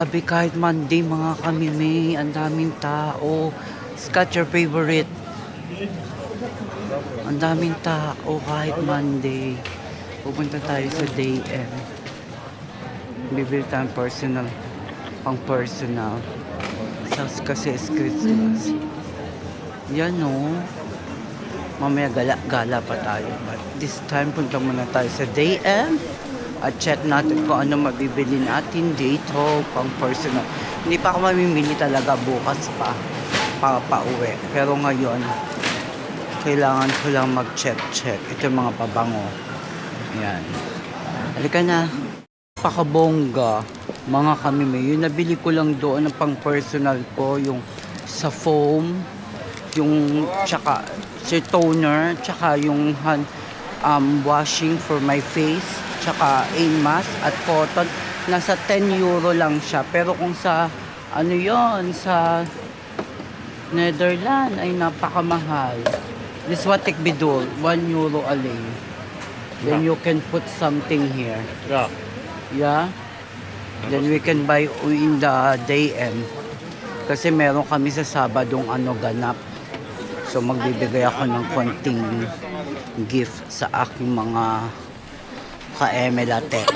Sabi kahit Monday mga kamime, ang daming tao. Scott, your favorite. Ang daming tao kahit Monday. Pupunta tayo sa Day M. Bibili tayo personal. Pang personal. Kasi is Christmas. Yan o. Mamaya gala pa tayo. But this time, punta muna tayo sa Day M. At check natin kung ano mabibili natin dito pang personal. Hindi pa ako mamimili talaga, bukas pa pauwi. Pero ngayon, kailangan ko lang mag-check. Ito yung mga pabango. Yan. Halika na. Pakabongga. Mga kamime. Yung nabili ko lang doon ng pang personal ko, yung sa foam, yung tsaka si toner, tsaka yung hand washing for my face, tsaka a mask at cotton. Nasa 10 euro lang siya. Pero kung sa ano yon, sa Netherlands ay napakamahal. This watik bidul, 1 euro alin. Then you can put something here. Ja. Yeah. Then we can buy in the Day M. Kasi meron kami sa Sabadong ganap. So magbibigay ako ng konting gift sa aking mga ka-Emelatek.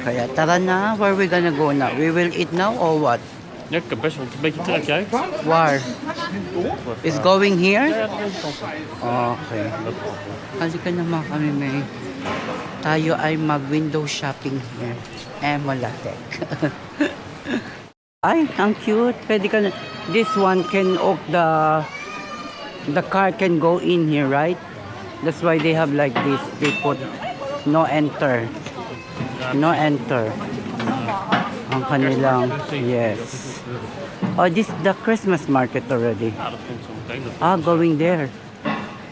Kaya tara na, where we gonna go now? We will eat now or what? Ja, ik heb best wel een beetje trek, jij? Where? Is going here? Ja, dat is wel. Okay. Kasi ka naman kami tayo ay mag-window shopping here. Emelatek. Ay, ang cute. Pwede ka na. This one can the car can go in here, right? That's why they have like this. They put no enter. No enter. Ang kanilang, yes. Oh, this the Christmas market already. Ja, dat komt zo meteen. Going there.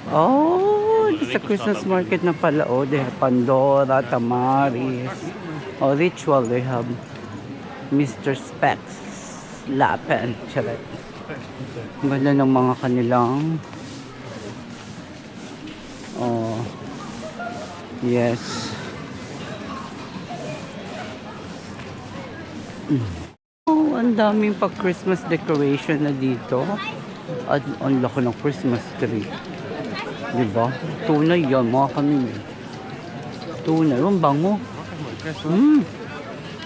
Oh, this is the Christmas market na pala. Oh, they have Pandora, Tamaris. Oh, Ritual, they have Mr. Specs, Lapen, chalet. Ang ganda ng mga kanilang. Oh, yes. Oh, ang daming pa Christmas decoration na dito. At ang laki ng Christmas tree. Diba? Tunay yan, mga kanina. Tunay. Ang bango.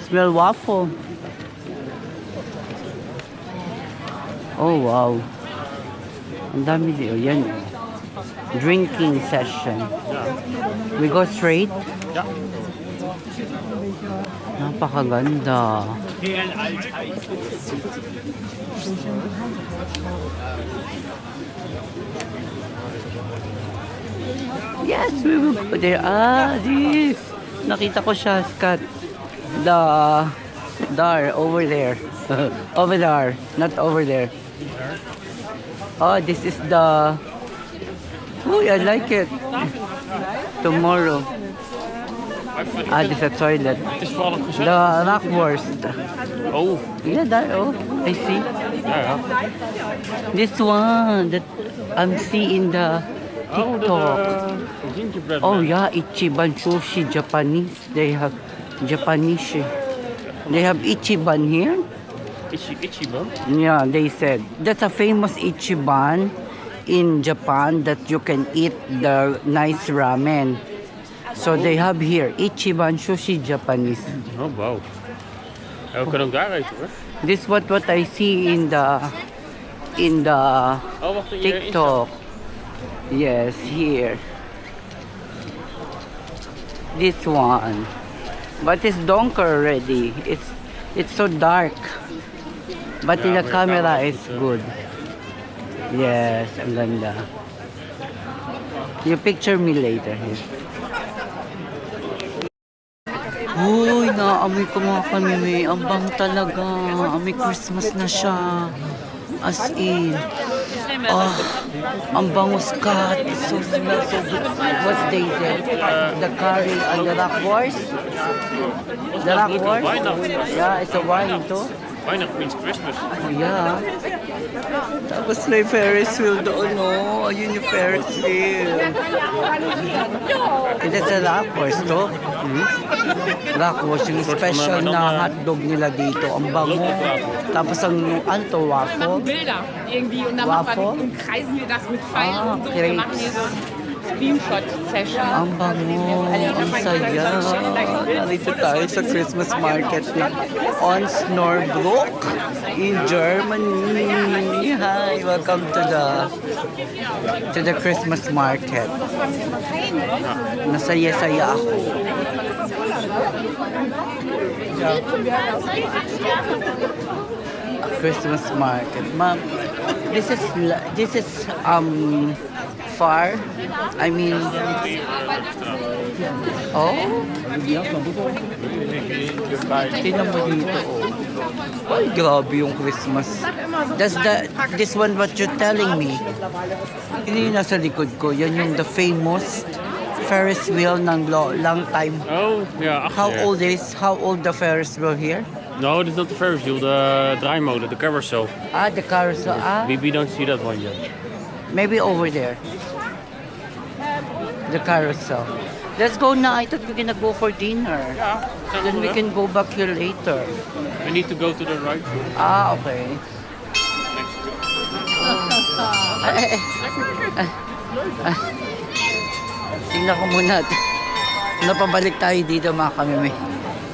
Smell waffle. Oh, wow. Ang dami dito. Yan. Drinking session. We go straight? Ja. Napakaganda. Yes, we will go there. This. Nakita ko siya, Scott. There, over there. Over there, not over there. Oh, this is the... Oh, I like it. Tomorrow. This is a toilet. Het is toevallig gezet. The Rackwurst. Oh. Yeah, that, oh, I see. Ja, ja. This one that I'm seeing the Oh, TikTok. de gingerbread Oh man. yeah, Ichiban sushi, Japanese. They have Japanese. They have Ichiban here. Ichiban. Yeah, they said that's a famous Ichiban in Japan that you can eat the nice ramen. So they have here Ichiban sushi Japanese. Oh, wauw. Ja, we kunnen ook daar eten, hoor. This what I see in the Oh, wacht, hier TikTok. Yes, here. This one. But it's darker already. It's so dark. But in the camera it's good. Yes, ang ganda. You picture me later here. Uy, naamoy ko mga kamimi. Ang bang talaga. Amoy Christmas na siya. As in. Oh, ang bangus cut. It so smells so good. What's they said? The curry and the rackwurst? The rackwurst? Yeah, it's a wine too. Why not means Christmas? Yeah. Tapos may Ferris wheel doon, no? Ayun yung Ferris wheel. It is a Rockworst, to. Rockworst, yung special na hotdog nila dito. Ang bango. Tapos ang, ano to, Wir waffle? machen Bilder irgendwie und dann Waffle? umkreisen wir das mit Pfeilen und so. Wir machen hier so Screenshot-Session. Ang bango. Ang saya. Narito tayo sa Christmas market na on Snorbrook in Germany. Hi, welcome to the Christmas market. Nasaya-saya ako. Christmas market. Ma'am, this is far. I mean, oh, tingnan mo dito. Oh. Ay, grabe yung Christmas. This one what you're telling me. Hindi yung nasa likod ko. Yan yung the famous Ferris wheel ng long time. Oh, yeah. How achter. old the Ferris wheel here? No, this is not the Ferris wheel, the draaimolen, the carousel. Ah, the carousel. Ah, We don't see that one yet. maybe over there. The carousel. Let's go now. I thought we're gonna go for dinner. Yeah. Then we can go back here later. We need to go to the right. Ah, okay. Tingnan ko muna. Napabalik tayo dito mga kamime.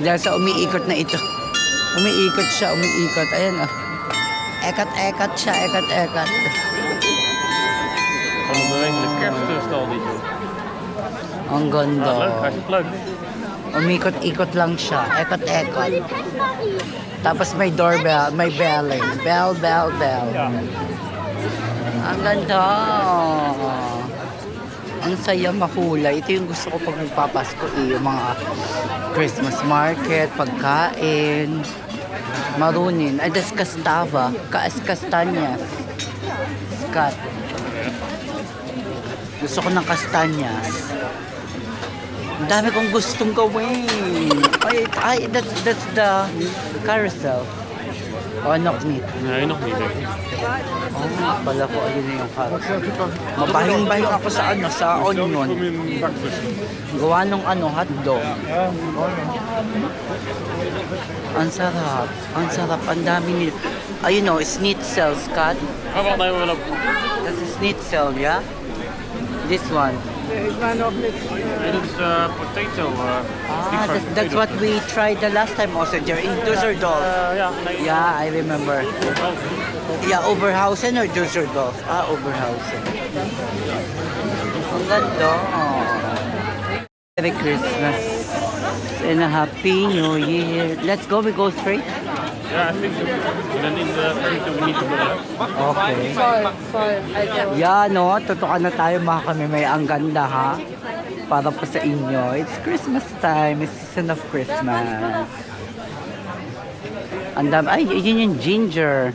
Dahil sa umiikot na ito. Umiikot siya, umiikot. Ayan oh. Ekat-ekat siya, ekat-ekat. Van de bewegende kerststal dit. Ang ganda. Ah, leuk, hartstikke leuk. Umikot-ikot lang siya. Ekot-ekot. Tapos may doorbell, may belling. Bell, bell, bell. Ang ganda. Ang saya makulay. Ito yung gusto ko pag magpapasko yung mga Christmas market, pagkain, marunin. Ay, das kastava. Kastanyas. Skat. Gusto ko ng kastanyas. Ang dami kong gustong gawin. Ay, that's the carousel. O, knock me. Nee, nog niet. Denk ik. Oh, pala ko, ayun na yung carousel. Mabahing-bahing ako sa sa onion. Gawa nung hotdog. Ang sarap. Ang sarap. Ang dami nila. Ayun o, schnitzel, Scott. Oh, wacht even wel op. That's a schnitzel, yeah? This one. Nee, dit is potato. That's what we tried the last time also there in Düsseldorf. Ja, nee. Yeah, I remember. Yeah, Oberhausen or Düsseldorf? Ah, Oberhausen. Ang ganda. Merry Christmas and a Happy New Year. Let's go, we go straight? Ja, I think so. And then in the we need to go left. Okay. Yeah, no, tutukan na tayo mga kami. May ang ganda ha. Para po sa inyo. It's Christmas time. It's season of Christmas. Ang dami. Ay, yun yung ginger.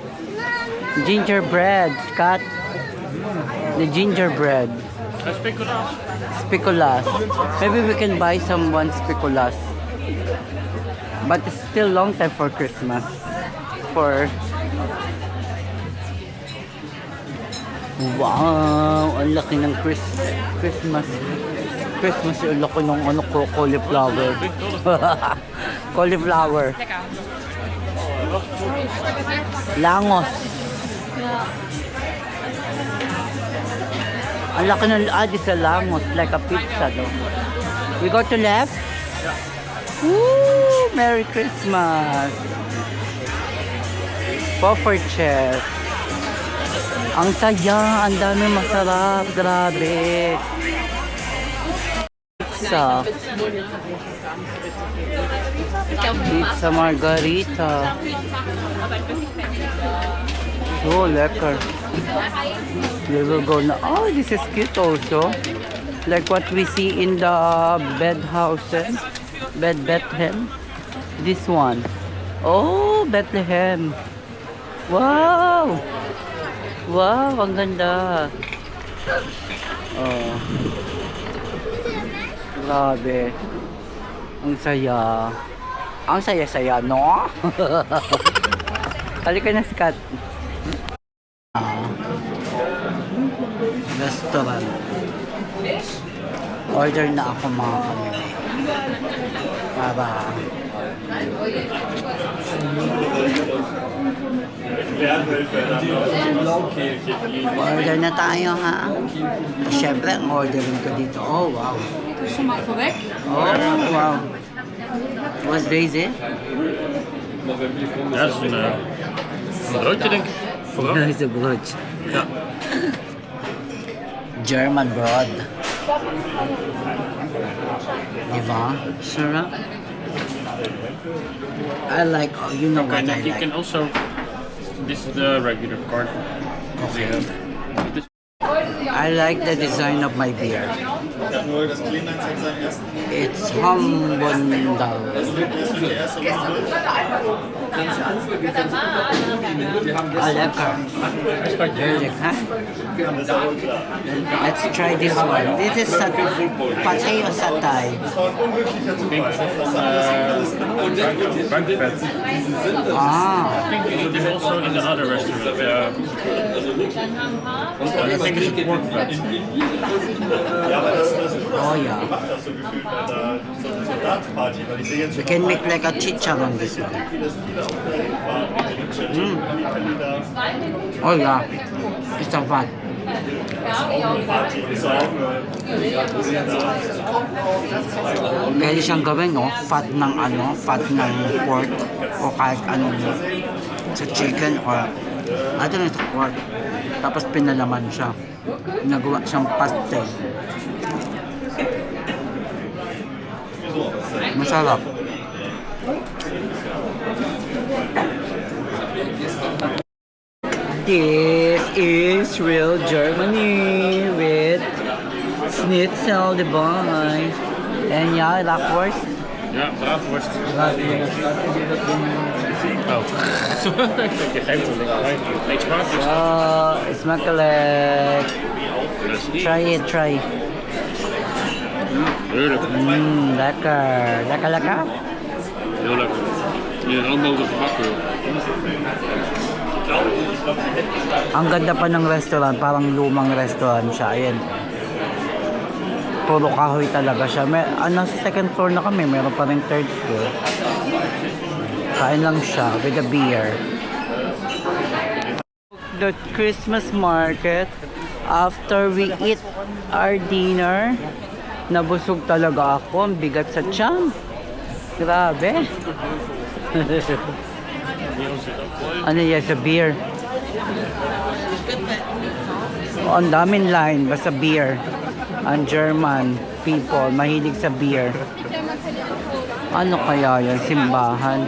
Gingerbread, Scott. The gingerbread. Speculaas. Speculas. Maybe we can buy someone speculas. But it's still long time for Christmas. Wow! Ang laki ng Christmas. Yung laki ng cauliflower. Cauliflower. Lecker. Langos. Ang laki ng this is a langos, like a pizza, no? We go to left? Woo! Merry Christmas! Puffer chest. Ang saya, ang dami masarap, grabe. Pizza. Pizza margarita. So lekker. We will go now. Oh, this is cute also. Like what we see in the Bethlehem. This one. Oh, Bethlehem. Wow! Wow, ang ganda. Oh. Grabe. Ang saya. Ang saya-saya, no? Halika na, Scott. Restaurant. Order na ako mga kamili. Para order na tayo, ha? Siyempre, ang ordering ko dito. Oh, wow. Dus je mag voorweg. Oh, wow. What's deze? Ja, dat is een broodje, denk ik. Vooral. Dat is een broodje. Ja. German broad. Diba? Sarap. I like, you know Okay, what I then you like. can also. This is the regular card. Okay. This I like the design of my beer. It's Hambondal. Lekker. Very lekker. Let's try this one. This is patay o satay? bankvet. Ah, I think it is also in the other restaurant. I think it's pork fat. oh yeah. We can make like a chicha on this one. Oh yeah. It's a fat. Pwede siyang gawin, no? Fat ng ano, fat ng pork o kahit anong sa chicken or I don't know, sa pork. Tapos pinalaman siya. Nagawa siyang pastel. Masarap. This is real Germany with schnitzel, the boy. And yeah, Lackwurst. Ja, braadworst. Lackwurst. Oh. Je geeft het lekker. Eet smaakjes. Smakelijk. Try it, try. Heerlijk. Lekker. Lekker, lekker. Heel lekker. Je hebt ook nodig gebakken. Ang ganda pa ng restaurant, parang lumang restaurant siya. Ayan. Puro kahoy talaga siya. Nasa second floor na kami, meron pa rin third floor. Kain lang siya with a beer. The Christmas market, after we eat our dinner, nabusog talaga ako. Ang bigat sa tiyan. Grabe. Ano yan sa beer? Oh, ang daming line, basta beer. Ang German people, mahilig sa beer. Ano kaya yan? Simbahan.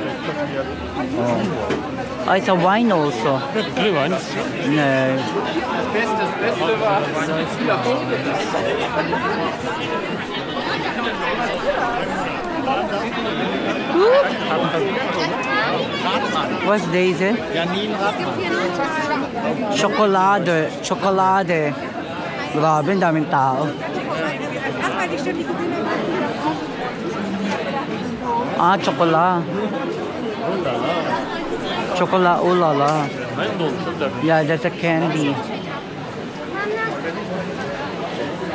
Oh. Oh, it's a wine also. Glühwein? No. What's deze? Chocolade. Chocolade. Grabe, ang daming tao. Ah, chocolate. Chocolate, oh la la. Yeah, that's a candy.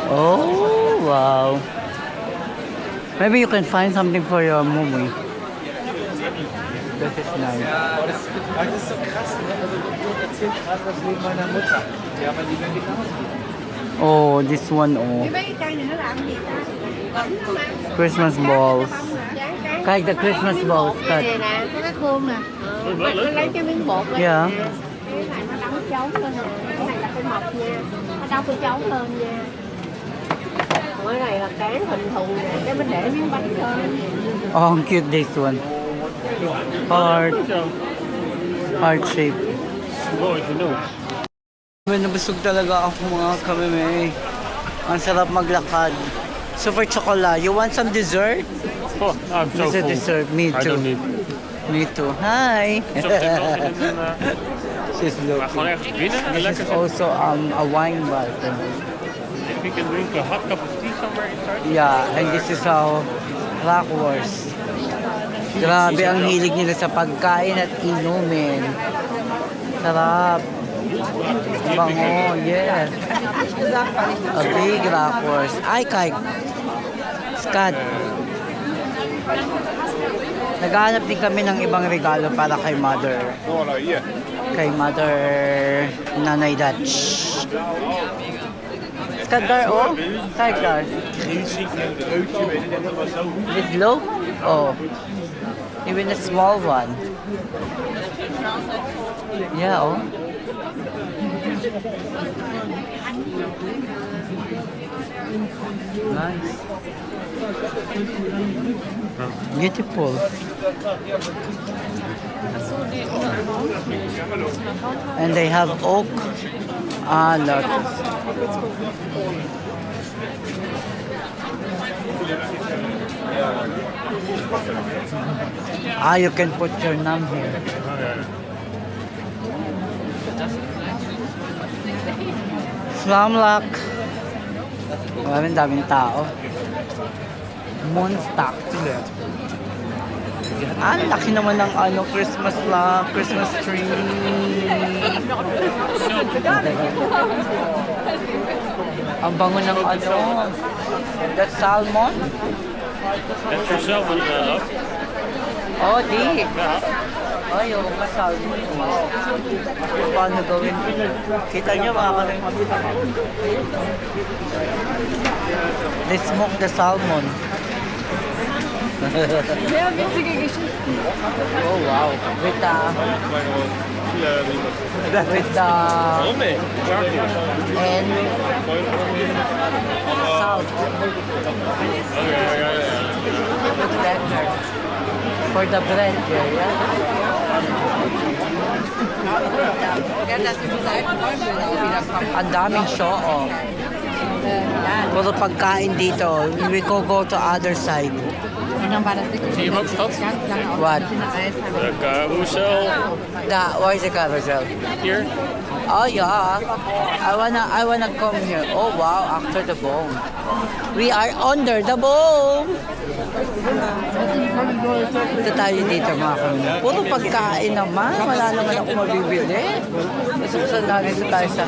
Oh, wow. Maybe you can find something for your movie. That is nice. Das ist so krass, ne? Also du erzählst gerade das Leben meiner Mutter. Ja, aber die werden genauso. Oh, this one, oh. Christmas balls. Like the Christmas balls cut. Này nè, có cái khuôn nè. Nó lấy cái miếng bột lên Yeah. nè. Cái này nó đóng chấu lên nè. Cái này là cái mọc nha. Nó đóng cái chấu lên nha. Còn cái này là cán hình thù nè. Cái mình để miếng bánh lên. Oh, ang cute this one. Heart. Heart shape. Mooi genoeg. Nabusog talaga ako mga kameme. Ang sarap maglakad. So for chocolate, you want some dessert? Oh, I'm so This is full. dessert. Me I too. don't need. Me too. Hi. She's Maar gewoon looking. ergens binnen en This lekker is zitten. also a wine bar. If you can drink a hot cup of tea somewhere inside. Yeah, and this is our Blackwurst. Grabe ang hilig nila sa pagkain at inumin. Sarap. Bango, yes. A big rackwurst. Ay, kay Scott. Naghahanap din kami ng ibang regalo para kay Mother. Kay Mother Nanay Dutch. Scott daar, oh. Kijk daar. This low? Oh. Even a small one. Yeah, oh. Nice. Beautiful. And they have oak. Ah, lotus. Ah, you can put your name here. Slamlock. Daming tao. Moonstock. Ang laki naman ng ano, Christmas tree. Ang bango ng ano. That salmon. That's your salmon, love. Oh, di. Ay, yung mga salmon. Paano gawin? Kita nyo mga kalim. They smoke the salmon. Sehr witzige Geschichten. Oh, wow. With the and salt. Looks better. For the bread here, yeah? Ang daming show-off. Puro pagkain dito. We go to other side. Zie je hem ook, schat? What? De carousel. Where's the carousel? Hier. Oh yeah. I wanna come here. Oh wow, after the bomb. We are under the bomb. Ito tayo dito mga kami. Puro pagkain naman. Wala naman ako mabibili. Gusto namin ito tayo sa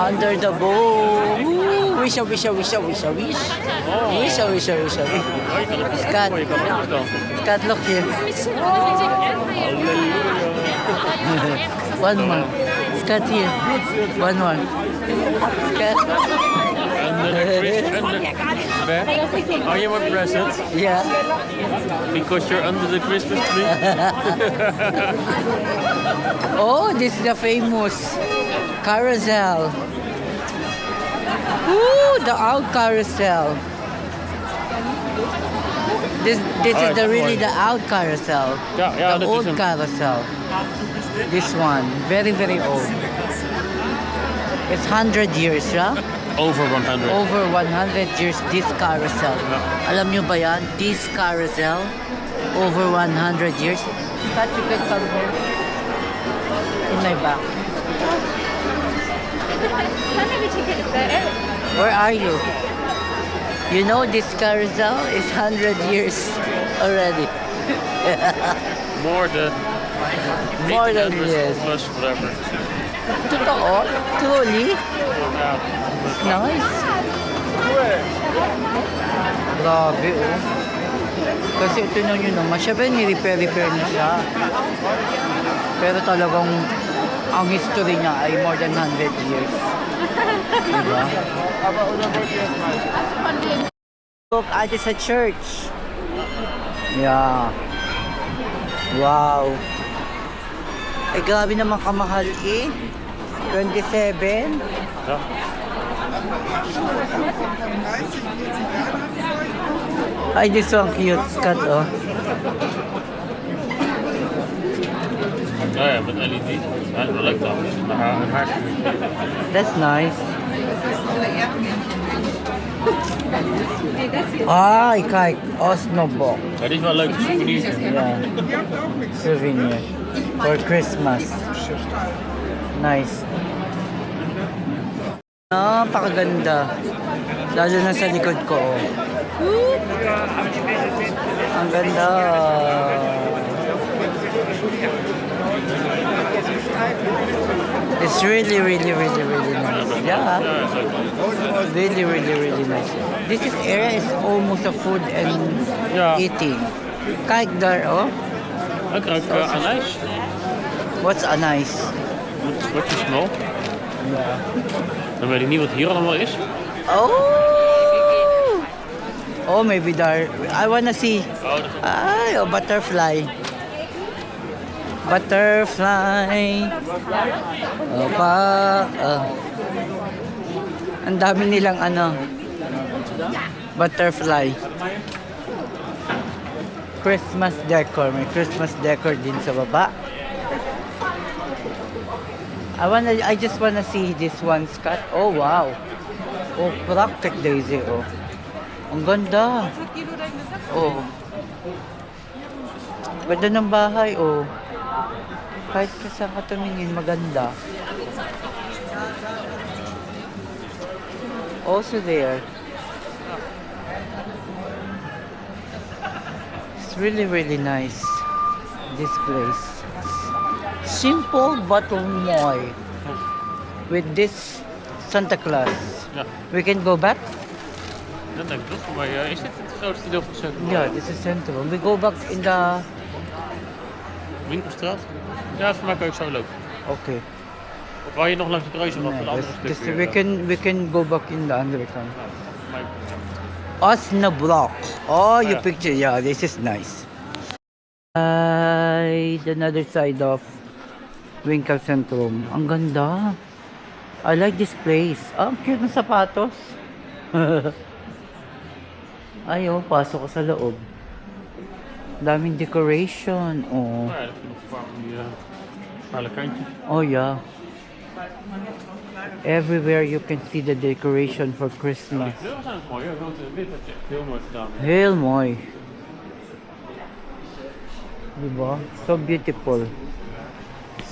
under the bomb. Woo! Wish. Scott. Scott, look here. One more. Scott here. One more. Scott. Are you my present? Yeah. Because you're under the Christmas tree? Oh, this is the famous carousel. Ooh, the old carousel. This is the really the old carousel. Ja, The dat old is hem. carousel. This one, very old. It's 100 years, yeah? Over 100. Over 100 years, this carousel. Alam nyo ba yan? This carousel, over 100 years. Scott, you can come here. In my back. Where are you? You know this carousel is 100 years already. More than More than 1800 yes. plus whatever. Totoo? Truly? Ja. Nice. Grabe, oh. Kasi ito nyo naman, syempre ni-repair niya siya. Pero talagang ang history niya ay more than 100 years. Diba? Look, at sa church. Yeah. Wow. Ay, grabe naman kamahal eh. 27. Ja. Ay, this one cute, Scott, oh. Oh ja, met LED. Ja, dat lijkt dan. Een haarvuur. That's nice. Ay, kijk, Osnobok. Ja, die is wel leuk. Souvenir. Yeah. Souvenir. For Christmas. Nice. Napakaganda. Lalo na sa likod ko, oh. Ang ganda. It's really, really, really, really nice. Yeah, Yeah, it's okay. really, really, really nice. This area is almost a food and Ja. eating. Kijk daar, oh. Ik ruik anijs. What's a nice? Wat je smel. Dan weet ik niet wat hier allemaal is. Oh! Oh, maybe there. I wanna see. Oh, dat is Ay, oh, butterfly. Butterfly. Opa. Ang dami nilang ano. Butterfly. Christmas decor. May Christmas decor din sa baba. I just wanna see this one, Scott. Oh, wow. Oh, Praktik Daisy, oh. Ang ganda. Oh. Ganda ng bahay, oh. Kahit saan ka tumingin, maganda. Also there. It's really, really nice. This place. Simple but mooi. With this Santa Claus. Ja, We can go back? dat denk ik toch. Maar is dit het grootste deel van het centrum? Yeah, this is Central. We go back in the... Winkelstraat? Ja, voor mij kan ik zo lopen. Okay. Of waar je nog langs het kruisje wat Nee, van de andere this, stuk we can go back in the andere kant. Maar Osnabrück. Oh, you yeah. picture. Yeah, this is nice. Another side of Winkelcentrum. Ang ganda. I like this place. Ang cute ng sapatos. Ayaw, pasok ko sa loob. Daming decoration. Oh. ja, dat is nog een paar van die kale kantjes. Oh yeah. Everywhere you can see the decoration for Christmas. De kleuren zijn ook mooi, hè? Want wit heb je echt heel mooi gedaan. Heel mooi. Diba? So beautiful.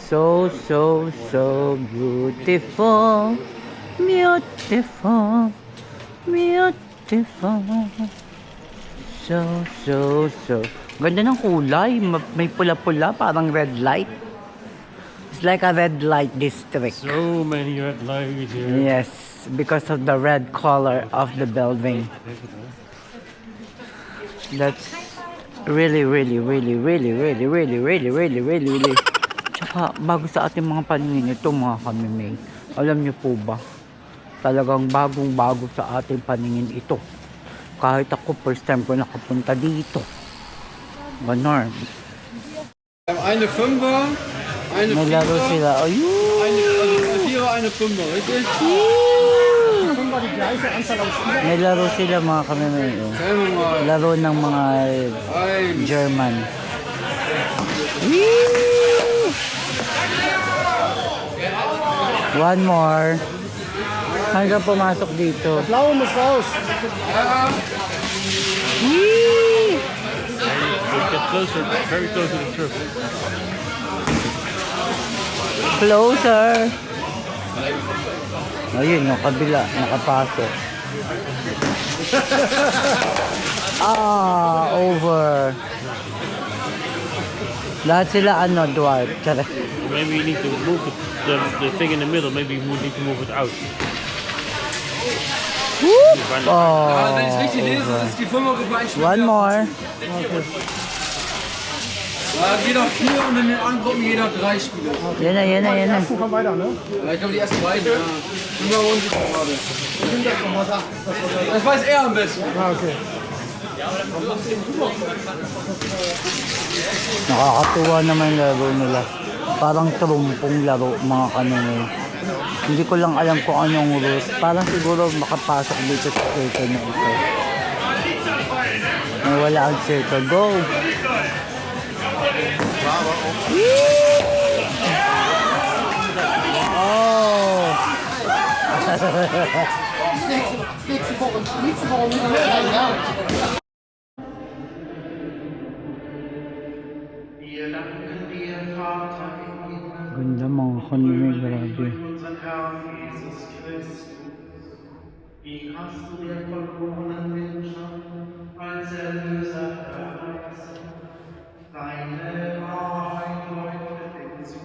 So beautiful. Beautiful. Beautiful. So. Ganda ng kulay. May pula-pula, parang red light. It's like a red light district. So many red lights here. Yes, because of the red color of the building. That's really. Tsaka, bago sa ating mga paningin ito mga kamimay. Alam niyo po ba? Talagang bagong-bago sa ating paningin ito. Kahit ako, first time ko nakapunta dito. Ganon. Eine Fünfer, eine May laro Vierer, sila. Ayun! eine Vierer, eine Fünfer, richtig? May laro sila mga kamimay. Oh. Zählen wir mal. Laro ng mga Eins, German. Whee! One more. Hanggang pumasok dito. Blau muss raus. Whee! Get closer, very close to the truck. Closer. Ayun, yung kabila. Nakapasok. Over. Lahat sila dwarf. Tsara. Maybe you need to move the thing in the middle. Maybe you need to move it out. Ah, wenn ich es richtig lese, Over. ist die Fünfergruppe ein Spiel. One more. Da hat jeder 4 und in den anderen Gruppen jeder 3 Spieler. Yan na. Komm weiter, ne? Ja, ich glaube die ersten beiden, ja. Bin mir aber unsicher gerade. Das weiß er am besten. Ah, okay. Nakakatuwa naman laro nila. Parang trumpong laro mga kanino. Hindi ko lang alam kung anong rules. Parang siguro makapasok dito sa circle na ito. May wala ang circle. Go! Oh! Ganda mga kanino. Grabe. Unseren Herrn Jesus Christus, wie hast du der verlorenen Menschheit als Erlöser verheißen? Deine Wahrheit leuchtet hinzu,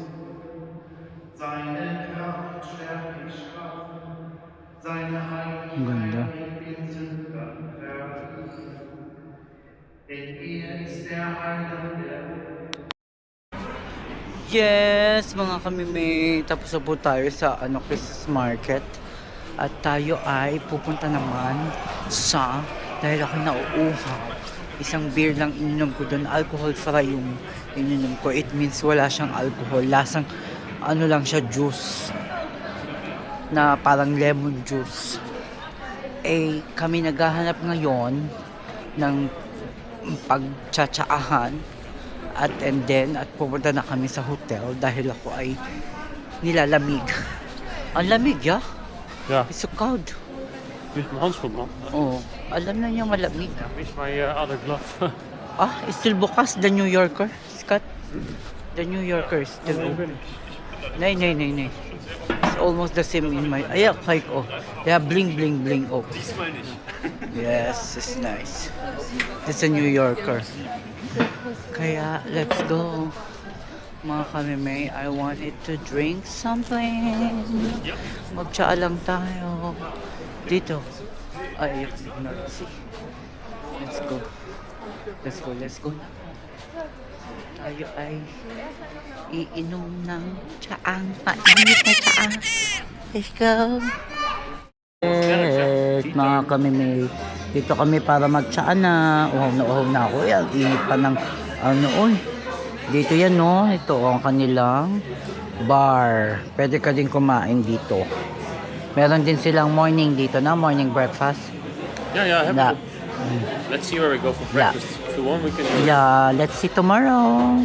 seine Kraft Yes, mga kami may tapos na po tayo sa Christmas market. At tayo ay pupunta naman sa, dahil ako nauuhaw, isang beer lang ininom ko doon. Alcohol free yung ininom ko. It means wala siyang alcohol. Lasang lang siya, juice. Na parang lemon juice. Eh, kami naghahanap ngayon ng pagtsatsahan. And then pupunta na kami sa hotel dahil ako ay nilalamig. Ang lamig, ya? Ja, It's so cold. wie is mijn handschoen, man? Oo. Alam na niya malamig. Wie is mijn other glove? Still bukas, The New Yorker, Scott. The New Yorker is still open. Nee. It's almost the same in my... Ayan, kijk, oh. Yeah, bling, bling, bling, oh. Yes, it's nice. It's a New Yorker. Kaya, let's go. Mga kamimay, I wanted to drink something. Magtsaa lang tayo. Dito. Ay, not see. Let's go. Tayo ay iinom ng tsaang mainit na tsaa. Let's go. Yes, mga kamimay. Dito kami para magtsaa na. Uhaw na ako. Yan, init pa ng oy. Dito yan, no? Ito ang kanilang bar. Pwede ka din kumain dito. Meron din silang morning dito na, morning breakfast. Ja, hebben Ja. we. Let's see where we go for breakfast. If you want, we can do it. Yeah, let's see tomorrow.